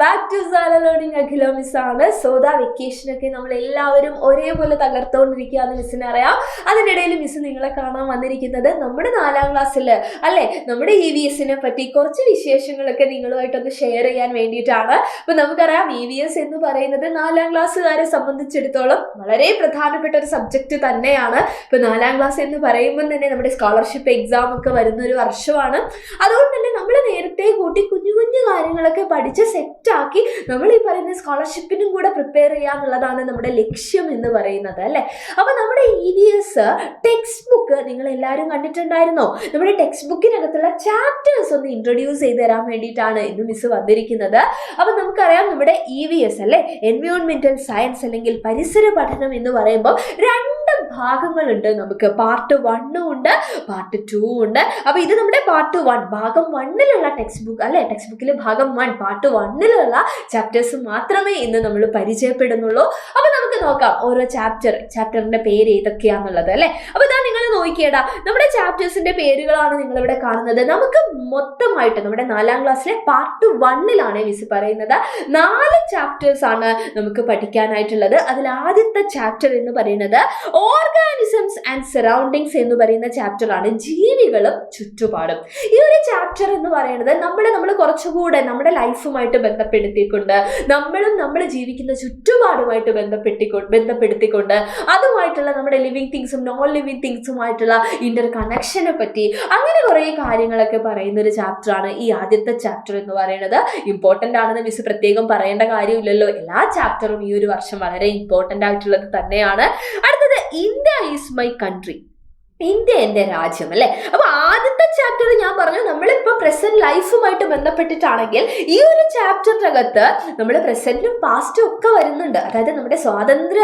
Back to സാല learning അഖില മിസ്സാണ്. സോദാ വെക്കേഷനൊക്കെ നമ്മൾ എല്ലാവരും ഒരേപോലെ തകർത്തുകൊണ്ടിരിക്കുകയെന്ന് മിസ്സിന് അറിയാം. അതിനിടയിൽ മിസ് നിങ്ങളെ കാണാൻ വന്നിരിക്കുന്നത് നമ്മുടെ 4ാം ക്ലാസ്സിൽ അല്ലേ, നമ്മുടെ EVSനെ പറ്റി കുറച്ച് വിശേഷങ്ങളൊക്കെ നിങ്ങളുമായിട്ടൊന്ന് ഷെയർ ചെയ്യാൻ വേണ്ടിയിട്ടാണ്. അപ്പം നമുക്കറിയാം EVS എന്ന് പറയുന്നത് 4ാം ക്ലാസ്സുകാരെ സംബന്ധിച്ചിടത്തോളം വളരെ പ്രധാനപ്പെട്ട ഒരു സബ്ജക്റ്റ് തന്നെയാണ്. ഇപ്പം 4ാം ക്ലാസ് എന്ന് പറയുമ്പോൾ തന്നെ നമ്മുടെ സ്കോളർഷിപ്പ് എക്സാം ഒക്കെ വരുന്ന ഒരു വർഷമാണ്. അതുകൊണ്ട് തന്നെ നമ്മൾ നേരത്തെ കൂട്ടി കുഞ്ഞു കുഞ്ഞു കാര്യങ്ങളൊക്കെ പഠിച്ച് സെറ്റാക്കി നമ്മൾ ഈ പറയുന്ന സ്കോളർഷിപ്പിനും കൂടെ പ്രിപ്പയർ ചെയ്യാന്നുള്ളതാണ് നമ്മുടെ ലക്ഷ്യം എന്ന് പറയുന്നത് അല്ലേ. അപ്പൊ നമ്മുടെ EVS ടെക്സ്റ്റ് ബുക്ക് നിങ്ങൾ എല്ലാവരും കണ്ടിട്ടുണ്ടായിരുന്നോ? നമ്മുടെ ടെക്സ്റ്റ് ബുക്കിനകത്തുള്ള ചാപ്റ്റേഴ്സ് ഒന്ന് ഇൻട്രൊഡ്യൂസ് ചെയ്ത് തരാൻ വേണ്ടിയിട്ടാണ് ഇന്ന് മിസ് വന്നിരിക്കുന്നത്. അപ്പൊ നമുക്കറിയാം നമ്മുടെ EVS അല്ലെ, എൻവയോൺമെന്റൽ സയൻസ് അല്ലെങ്കിൽ പരിസര പഠനം എന്ന് പറയുമ്പോൾ 2 ഭാഗങ്ങളുണ്ട്. നമുക്ക് പാർട്ട് 1 ഉണ്ട്, പാർട്ട് 2 ഉണ്ട്. അപ്പൊ ഇത് നമ്മുടെ പാർട്ട് 1 ഭാഗം 1ലുള്ള ടെക്സ്റ്റ് ബുക്ക് അല്ലെ, ടെക്സ്റ്റ് ബുക്കിൽ ഭാഗം 1 പാർട്ട് 1ലുള്ള ചാപ്റ്റേഴ്സ് മാത്രമേ ഇന്ന് നമ്മൾ പരിചയപ്പെടുന്നുള്ളൂ. അപ്പൊ നമുക്ക് നോക്കാം ഓരോ ചാപ്റ്ററിന്റെ പേര് ഏതൊക്കെയാന്നുള്ളത് അല്ലെ. അപ്പൊ ഇതാ നിങ്ങൾ നോക്കിയേടാ, നമ്മുടെ ചാപ്റ്റേഴ്സിന്റെ പേരുകളാണ് നിങ്ങൾ ഇവിടെ കാണുന്നത്. നമുക്ക് മൊത്തമായിട്ട് നമ്മുടെ 4ാം ക്ലാസ്സിലെ പാർട്ട് 1ലാണ് മിസ് പറയുന്നത് 4 ചാപ്റ്റേഴ്സ് ആണ് നമുക്ക് പഠിക്കാനായിട്ടുള്ളത്. അതിൽ ആദ്യത്തെ ചാപ്റ്റർ എന്ന് പറയുന്നത് ഓർഗാനിസംസ് ആൻഡ് സറൗണ്ടിങ്സ് എന്ന് പറയുന്ന ചാപ്റ്റർ ആണ്, ജീവികളും ചുറ്റുപാടും. ഈ ഒരു ചാപ്റ്റർ എന്ന് പറയുന്നത് നമ്മൾ കുറച്ചുകൂടെ നമ്മുടെ ലൈഫുമായിട്ട് ബന്ധപ്പെടുത്തിക്കൊണ്ട് നമ്മൾ ജീവിക്കുന്ന ചുറ്റുപാടുമായിട്ട് ബന്ധപ്പെടുത്തിക്കൊണ്ട് അതുമായിട്ടുള്ള നമ്മുടെ ലിവിങ് തിങ്സും നോൺ ലിവിങ് തിങ്സുമായിട്ടുള്ള ഇന്റർ കണക്ഷനെ പറ്റി അങ്ങനെ കുറെ കാര്യങ്ങളൊക്കെ പറയുന്ന ഒരു ചാപ്റ്റർ ആണ് ഈ ആദ്യത്തെ ചാപ്റ്റർ എന്ന് പറയുന്നത്. ഇമ്പോർട്ടന്റ് ആണെന്ന് മിസ് പ്രത്യേകം പറയേണ്ട കാര്യമില്ലല്ലോ, എല്ലാ ചാപ്റ്ററും ഈ ഒരു വർഷം വളരെ ഇമ്പോർട്ടന്റ് ആയിട്ടുള്ളത് തന്നെയാണ്. അടുത്തത് India is my country, India എൻ്റെ രാജ്യം അല്ലെ. അപ്പൊ ആദ്യത്തെ ചാപ്റ്റർ ഞാൻ പറഞ്ഞു നമ്മളിപ്പോ പ്രസന്റ് ലൈഫുമായിട്ട് ബന്ധപ്പെട്ടിട്ടാണെങ്കിൽ ഈ ഒരു ചാപ്റ്ററിനകത്ത് നമ്മൾ പ്രസന്റും പാസ്റ്റും ഒക്കെ വരുന്നുണ്ട്. അതായത് നമ്മുടെ സ്വാതന്ത്ര്യ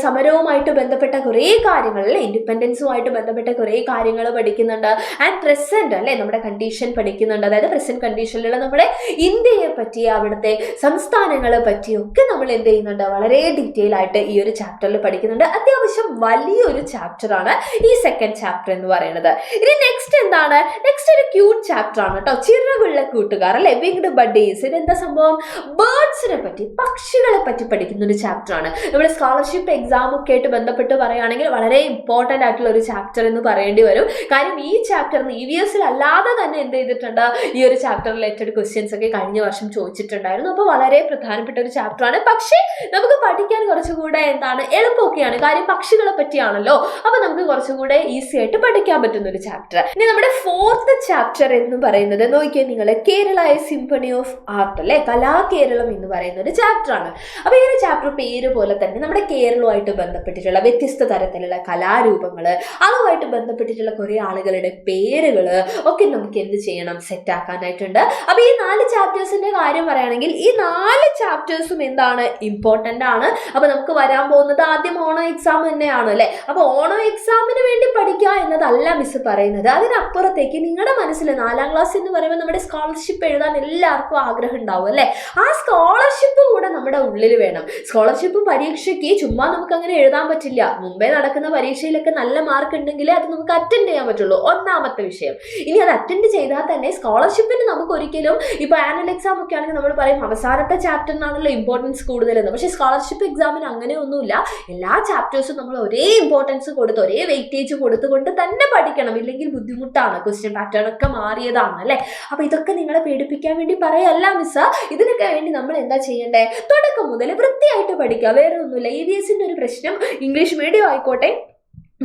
സമരവുമായിട്ട് ബന്ധപ്പെട്ട കുറേ കാര്യങ്ങൾ അല്ലെ, ഇൻഡിപെൻഡൻസുമായിട്ട് ബന്ധപ്പെട്ട കുറേ കാര്യങ്ങൾ പഠിക്കുന്നുണ്ട്. ആൻഡ് പ്രസന്റ് അല്ലെ നമ്മുടെ കണ്ടീഷൻ പഠിക്കുന്നുണ്ട്. അതായത് പ്രസന്റ് കണ്ടീഷനിലുള്ള നമ്മുടെ ഇന്ത്യയെ പറ്റി അവിടുത്തെ സംസ്ഥാനങ്ങളെ പറ്റിയൊക്കെ നമ്മൾ എന്ത് ചെയ്യുന്നുണ്ട്, വളരെ ഡീറ്റെയിൽ ആയിട്ട് ഈ ഒരു ചാപ്റ്ററിൽ പഠിക്കുന്നുണ്ട്. അത്യാവശ്യം വലിയൊരു ചാപ്റ്ററാണ് ഈ സെക്കൻഡ് ചാപ്റ്റർ എന്ന് പറയുന്നത്. ഇനി നെക്സ്റ്റ് എന്താണ്, നെക്സ്റ്റ് ഒരു ക്യൂട്ട് ചാപ്റ്റർ ആണ് കേട്ടോ, ചിറകുള്ള കൂട്ടുകാർ അല്ലെ, വിങ്ഡ് ബഡീസ്. ഇതെന്താ സംഭവം, ബേർഡ്സിനെ പറ്റി പക്ഷികളെ പറ്റി പഠിക്കുന്ന ഒരു ചാപ്റ്റർ ആണ്. നമ്മുടെ സ്കോളർഷിപ്പ് എക്സാം ഒക്കെ ആയിട്ട് ബന്ധപ്പെട്ട് പറയുകയാണെങ്കിൽ വളരെ ഇമ്പോർട്ടന്റ് ആയിട്ടുള്ള ഒരു ചാപ്റ്റർ എന്ന് പറയേണ്ടി വരും. കാര്യം ഈ ചാപ്റ്ററിന് EVSൽ അല്ലാതെ തന്നെ എന്ത് ചെയ്തിട്ടുണ്ട്, ഈ ഒരു ചാപ്റ്റർ റിലേറ്റഡ് ക്വസ്റ്റ്യൻസ് ഒക്കെ കഴിഞ്ഞ വർഷം ചോദിച്ചിട്ടുണ്ടായിരുന്നു. അപ്പോൾ വളരെ പ്രധാനപ്പെട്ട ഒരു ചാപ്റ്റർ ആണ്. പക്ഷേ നമുക്ക് പഠിക്കാൻ കുറച്ചുകൂടെ എന്താണ് എളുപ്പമൊക്കെയാണ്, കാര്യം പക്ഷികളെ പറ്റിയാണല്ലോ. അപ്പൊ നമുക്ക് കുറച്ചുകൂടെ ഈസി ആയിട്ട് പഠിക്കാൻ പറ്റുന്ന ഒരു ചാപ്റ്റർ. ഇനി നമ്മുടെ 4th ചാപ്റ്റർ എന്ന് പറയുന്നത് നോക്കിയാൽ നിങ്ങൾ കേരള സിംഫണി ഓഫ് ആർട്ട് അല്ലെ, കലാകേരളം എന്ന് പറയുന്ന ഒരു ചാപ്റ്റർ ആണ്. അപ്പൊ ഈ ഒരു ചാപ്റ്റർ പേര് പോലെ തന്നെ നമ്മുടെ കേരളവുമായിട്ട് ബന്ധപ്പെട്ടിട്ടുള്ള വ്യത്യസ്ത തരത്തിലുള്ള കലാരൂപങ്ങള്, അതുമായിട്ട് ബന്ധപ്പെട്ടിട്ടുള്ള കുറെ ആളുകളുടെ പേരുകള് ഒക്കെ നമുക്ക് എന്ത് ചെയ്യണം, സെറ്റ് ആക്കാനായിട്ടുണ്ട്. അപ്പൊ ഈ 4 ചാപ്റ്റേഴ്സിന്റെ കാര്യം പറയുകയാണെങ്കിൽ ഈ 4 ചാപ്റ്റേഴ്സും എന്താണ്, ഇമ്പോർട്ടന്റ് ആണ്. അപ്പൊ നമുക്ക് വരാൻ പോകുന്നത് ആദ്യം ഓണം എക്സാം തന്നെയാണ് അല്ലെ. അപ്പൊ ഓണം എക്സാമിന് വേണ്ടി പഠിക്കുക എന്നതല്ല മിസ് പറയുന്നത്. അതിനപ്പുറത്തേക്ക് നിങ്ങളുടെ മനസ്സിൽ 4ാം ക്ലാസ് എന്ന് പറയുമ്പോൾ നമ്മുടെ സ്കോളർഷിപ്പ് എഴുതാൻ എല്ലാവർക്കും ആഗ്രഹം ഉണ്ടാവും അല്ലെ. ആ സ്കോളർഷിപ്പ് കൂടെ നമ്മുടെ ഉള്ളിൽ വേണം. സ്കോളർഷിപ്പ് പരീക്ഷയ്ക്ക് ചുമ്മാ നമുക്ക് അങ്ങനെ എഴുതാൻ പറ്റില്ല. മുമ്പേ നടക്കുന്ന പരീക്ഷയിലൊക്കെ നല്ല മാർക്ക് ഉണ്ടെങ്കിലേ അത് നമുക്ക് അറ്റൻഡ് ചെയ്യാൻ പറ്റുള്ളൂ, ഒന്നാമത്തെ വിഷയം. ഇനി അത് അറ്റൻഡ് ചെയ്താൽ തന്നെ സ്കോളർഷിപ്പിന് നമുക്ക് ഒരിക്കലും ഇപ്പൊ ആനുവൽ എക്സാം ഒക്കെ ആണെങ്കിൽ നമ്മൾ പറയും അവസാനത്തെ ചാപ്റ്ററിനാണല്ലോ ഇമ്പോർട്ടൻസ് കൂടുതലെന്ന്. പക്ഷേ സ്കോളർഷിപ്പ് എക്സാമിന് അങ്ങനെയൊന്നുമില്ല. എല്ലാ ചാപ്റ്റേഴ്സും നമ്മൾ ഒരേ ഇമ്പോർട്ടൻസ് കൊടുത്ത് ഒരേ വെയിറ്റേജ് കൊടുത്തുകൊണ്ട് തന്നെ പഠിക്കണം, ഇല്ലെങ്കിൽ ബുദ്ധിമുട്ടാണ്. ക്വസ്റ്റ്യൻ പാറ്റേൺ ഒക്കെ മാറിയതാണ് അല്ലെ. അപ്പൊ ഇതൊക്കെ നിങ്ങളെ പേടിപ്പിക്കാൻ വേണ്ടി പറയല്ല മിസ്. ഇതിനൊക്കെ വേണ്ടി നമ്മൾ എന്താ ചെയ്യണ്ടേ, തുടക്കം മുതൽ വൃത്തിയായിട്ട് പഠിക്കുക, വേറെ ഒന്നുമില്ല. EVSന്റെ ഒരു പ്രശ്നം ഇംഗ്ലീഷ് മീഡിയം ആയിക്കോട്ടെ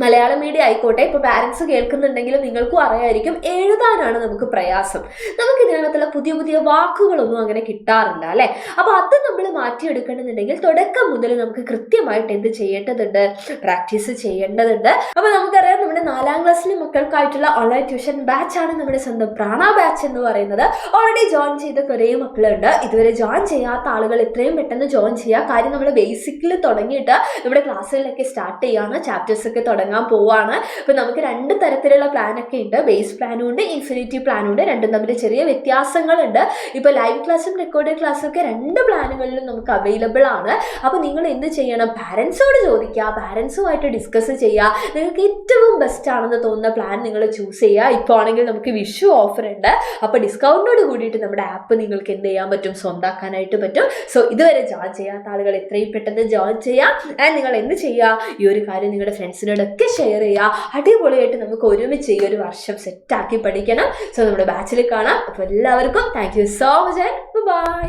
മലയാളം മീഡിയം ആയിക്കോട്ടെ, ഇപ്പോൾ പാരൻസ് കേൾക്കുന്നുണ്ടെങ്കിലും നിങ്ങൾക്കും അറിയായിരിക്കും, എഴുതാനാണ് നമുക്ക് പ്രയാസം. നമുക്ക് ഇതിനകത്തുള്ള പുതിയ പുതിയ വാക്കുകളൊന്നും അങ്ങനെ കിട്ടാറില്ല അല്ലെ. അപ്പൊ അത് നമ്മൾ മാറ്റിയെടുക്കണമെന്നുണ്ടെങ്കിൽ തുടക്കം മുതൽ നമുക്ക് കൃത്യമായിട്ട് എന്ത് ചെയ്യേണ്ടതുണ്ട്, പ്രാക്ടീസ് ചെയ്യേണ്ടതുണ്ട്. അപ്പൊ നമുക്കറിയാം നമ്മുടെ 4ാം ക്ലാസ്സിലെ മക്കൾക്കായിട്ടുള്ള ഓൺലൈൻ ട്യൂഷൻ ബാച്ച് ആണ് നമ്മുടെ സ്വന്തം പ്രാണ ബാച്ച് എന്ന് പറയുന്നത്. ഓൾറെഡി ജോയിൻ ചെയ്ത കുറേ മക്കളുണ്ട്. ഇതുവരെ ജോയിൻ ചെയ്യാത്ത ആളുകൾ എത്രയും പെട്ടെന്ന് ജോയിൻ ചെയ്യുക. കാര്യം നമ്മൾ ബേസിക്കിൽ തുടങ്ങിയിട്ട് നമ്മുടെ ക്ലാസ്സുകളിലൊക്കെ സ്റ്റാർട്ട് ചെയ്യാണ്, ചാപ്റ്റേഴ്സ് ഒക്കെ തുടങ്ങി തുടങ്ങാൻ പോവാണ്. അപ്പോൾ നമുക്ക് 2 തരത്തിലുള്ള പ്ലാനൊക്കെ ഉണ്ട്. ബേസ് പ്ലാനും ഉണ്ട്, ഇൻഫിനിറ്റി പ്ലാനും ഉണ്ട്. രണ്ടും തമ്മിൽ ചെറിയ വ്യത്യാസങ്ങളുണ്ട്. ഇപ്പോൾ ലൈവ് ക്ലാസ്സും റെക്കോർഡഡ് ക്ലാസ്സും ഒക്കെ 2 പ്ലാനുകളിലും നമുക്ക് അവൈലബിൾ ആണ്. അപ്പോൾ നിങ്ങൾ എന്ത് ചെയ്യണം? പാരൻസോട് ചോദിക്കുക, പാരൻസുമായിട്ട് ഡിസ്കസ് ചെയ്യുക. നിങ്ങൾക്ക് ഏറ്റവും ബെസ്റ്റ് ആണെന്ന് തോന്നുന്ന പ്ലാൻ നിങ്ങൾ ചൂസ് ചെയ്യുക. ഇപ്പോൾ ആണെങ്കിൽ നമുക്ക് വിഷു ഓഫർ ഉണ്ട്. അപ്പോൾ ഡിസ്കൗണ്ടോട് കൂടിയിട്ട് നമ്മുടെ ആപ്പ് നിങ്ങൾക്ക് എന്ത് ചെയ്യാൻ പറ്റും? സ്വന്തമാക്കാനായിട്ട് പറ്റും. സോ ഇതുവരെ ജോയിൻ ചെയ്യാത്ത ആളുകൾ എത്രയും പെട്ടെന്ന് ജോയിൻ ചെയ്യാം. ആൻഡ് നിങ്ങൾ എന്ത് ചെയ്യുക? ഈ ഒരു കാര്യം നിങ്ങളുടെ ഫ്രണ്ട്സിനോടൊക്കെ ഷെയർ ചെയ്യുക. അടിപൊളിയായിട്ട് നമുക്ക് ഒരുമിച്ച് ഈ ഒരു വർഷം സെറ്റാക്കി പഠിക്കണം. സോ നമ്മുടെ ബാച്ചിൽ കാണാം. അപ്പോൾ എല്ലാവർക്കും thank you so much and by.